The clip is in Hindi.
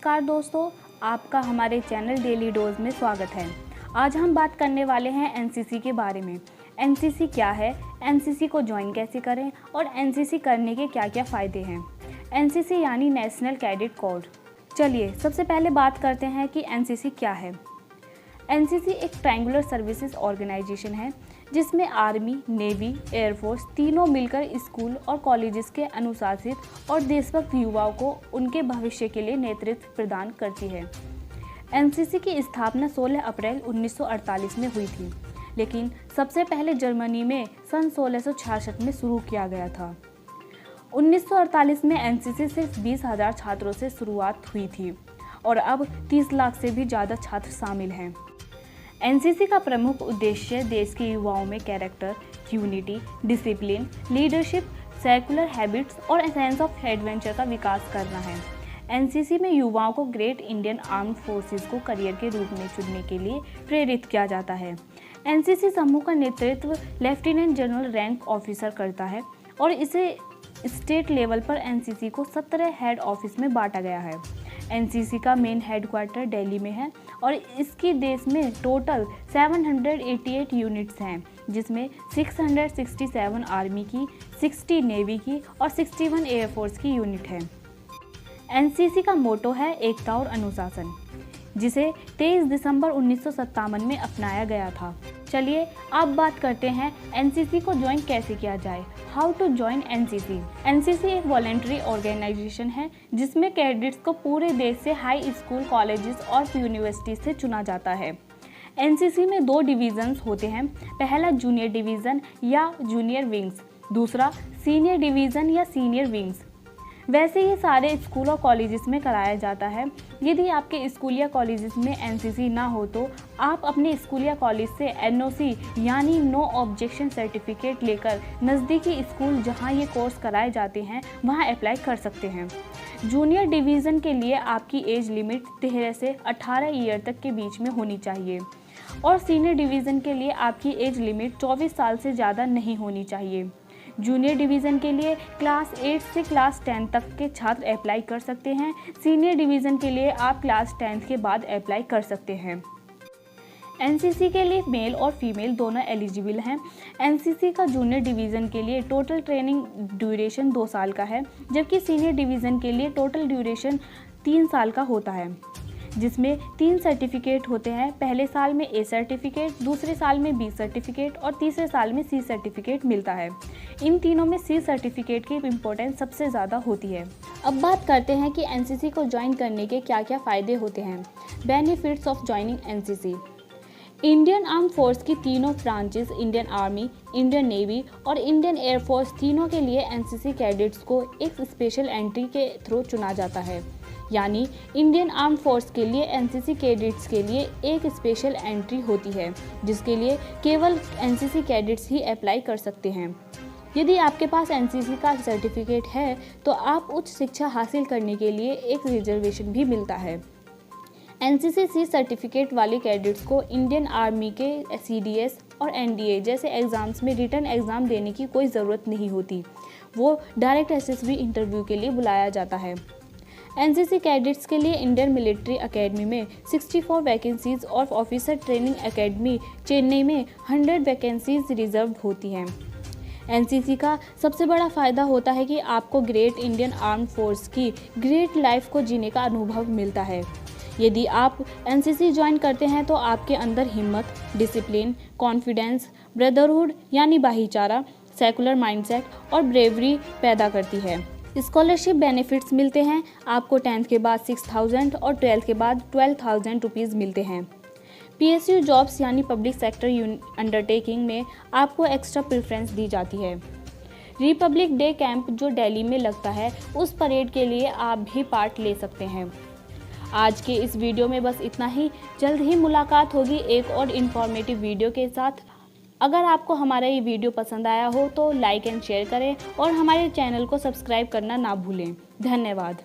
नमस्कार दोस्तों, आपका हमारे चैनल डेली डोज में स्वागत है। आज हम बात करने वाले हैं एनसीसी के बारे में। एनसीसी क्या है, एनसीसी को ज्वाइन कैसे करें और एनसीसी करने के क्या क्या फ़ायदे हैं। एनसीसी यानी नेशनल कैडेट कोर। चलिए सबसे पहले बात करते हैं कि एनसीसी क्या है। एनसीसी एक ट्रायंगुलर सर्विसेज ऑर्गेनाइजेशन है जिसमें आर्मी, नेवी, एयरफोर्स तीनों मिलकर स्कूल और कॉलेजेस के अनुशासित और देशभक्त युवाओं को उनके भविष्य के लिए नेतृत्व प्रदान करती है। एनसीसी की स्थापना 16 अप्रैल 1948 में हुई थी, लेकिन सबसे पहले जर्मनी में सन 1666 में शुरू किया गया था। 1948 में एनसीसी सिर्फ 20,000 छात्रों से शुरुआत हुई थी और अब 30 लाख से भी ज़्यादा छात्र शामिल हैं। एनसीसी का प्रमुख उद्देश्य देश के युवाओं में character, unity, discipline, leadership, secular habits और सेंस ऑफ एडवेंचर का विकास करना है। एनसीसी में युवाओं को ग्रेट इंडियन आर्म्ड फोर्सेस को करियर के रूप में चुनने के लिए प्रेरित किया जाता है। एनसीसी समूह का नेतृत्व लेफ्टिनेंट जनरल रैंक ऑफिसर करता है और इसे स्टेट लेवल पर एनसीसी को 17 हेड ऑफिस में बांटा गया है। एनसीसी का मेन हेडक्वार्टर दिल्ली में है और इसकी देश में टोटल 788 यूनिट्स हैं, जिसमें 667 आर्मी की, 60 नेवी की और 61 एयरफोर्स की यूनिट है। एनसीसी का मोटो है एकता और अनुशासन, जिसे 23 दिसंबर 1957 में अपनाया गया था। चलिए अब बात करते हैं एनसीसी को ज्वाइन कैसे किया जाए। How to join NCC. NCC एक वॉलेंट्री ऑर्गेनाइजेशन है जिसमें कैडेट्स को पूरे देश से हाई स्कूल, कॉलेजेस और यूनिवर्सिटी से चुना जाता है। एनसीसी में 2 डिवीजन्स होते हैं। पहला जूनियर डिवीज़न या जूनियर विंग्स, दूसरा सीनियर डिवीज़न या सीनियर विंग्स। वैसे ये सारे स्कूल और कॉलेजेस में कराया जाता है। यदि आपके स्कूल या कॉलेजेस में एनसीसी ना हो तो आप अपने स्कूल या कॉलेज से एनओसी यानी नो ऑब्जेक्शन सर्टिफिकेट लेकर नज़दीकी स्कूल जहां ये कोर्स कराए जाते हैं वहां अप्लाई कर सकते हैं। जूनियर डिवीज़न के लिए आपकी एज लिमिट 13 से 18 ईयर तक के बीच में होनी चाहिए और सीनियर डिवीज़न के लिए आपकी एज लिमिट 24 साल से ज़्यादा नहीं होनी चाहिए। जूनियर डिवीज़न के लिए क्लास 8 से क्लास 10 तक के छात्र अप्लाई कर सकते हैं। सीनियर डिवीज़न के लिए आप क्लास 10 के बाद अप्लाई कर सकते हैं। एनसीसी के लिए मेल और फीमेल दोनों एलिजिबल हैं। एनसीसी का जूनियर डिवीज़न के लिए टोटल ट्रेनिंग ड्यूरेशन 2 साल का है, जबकि सीनियर डिवीज़न के लिए टोटल ड्यूरेशन 3 साल का होता है, जिसमें 3 सर्टिफिकेट होते हैं। पहले साल में ए सर्टिफिकेट, दूसरे साल में बी सर्टिफिकेट और तीसरे साल में सी सर्टिफिकेट मिलता है। इन तीनों में सी सर्टिफिकेट की इम्पोर्टेंस सबसे ज़्यादा होती है। अब बात करते हैं कि एनसीसी को ज्वाइन करने के क्या क्या फ़ायदे होते हैं। Benefits of joining NCC. Indian arm force की तीनों branches, Indian army, Indian navy और इंडियन एयरफोर्स, तीनों के लिए एनसीसी कैडेट्स को एक स्पेशल एंट्री के थ्रू चुना जाता है। यानी इंडियन आर्म फोर्स के लिए एनसीसी कैडेट्स के लिए एक स्पेशल एंट्री होती है, जिसके लिए केवल एनसीसी कैडेट्स ही अप्लाई कर सकते हैं। यदि आपके पास एनसीसी का सर्टिफिकेट है तो आप उच्च शिक्षा हासिल करने के लिए एक रिजर्वेशन भी मिलता है। एनसीसी सी सर्टिफिकेट वाले कैडेट्स को इंडियन आर्मी के सीडीएस और एनडीए जैसे एग्ज़ाम्स में रिटन एग्ज़ाम देने की कोई ज़रूरत नहीं होती, वो डायरेक्ट एसएसबी इंटरव्यू के लिए बुलाया जाता है। एनसीसी कैडेट्स के लिए इंडियन मिलिट्री एकेडमी में 64 वैकेंसीज और ऑफिसर ट्रेनिंग एकेडमी चेन्नई में 100 वैकेंसीज रिजर्व होती हैं। एनसीसी का सबसे बड़ा फ़ायदा होता है कि आपको ग्रेट इंडियन आर्म्ड फोर्स की ग्रेट लाइफ को जीने का अनुभव मिलता है। यदि आप एनसीसी ज्वाइन करते हैं तो आपके अंदर हिम्मत, डिसिप्लिन, कॉन्फिडेंस, ब्रदरहुड यानी भाईचारा, सेकुलर माइंडसेट और ब्रेवरी पैदा करती है। स्कॉलरशिप बेनिफिट्स मिलते हैं। आपको 10th के बाद 6,000 और 12th के बाद 12,000 रुपीज़ मिलते हैं। पीएसयू जॉब्स यानी पब्लिक सेक्टर अंडरटेकिंग में आपको एक्स्ट्रा प्रेफरेंस दी जाती है। रिपब्लिक डे कैंप जो दिल्ली में लगता है, उस परेड के लिए आप भी पार्ट ले सकते हैं। आज के इस वीडियो में बस इतना ही। जल्द ही मुलाकात होगी एक और इन्फॉर्मेटिव वीडियो के साथ। अगर आपको हमारा ये वीडियो पसंद आया हो तो लाइक एंड शेयर करें और हमारे चैनल को सब्सक्राइब करना ना भूलें। धन्यवाद।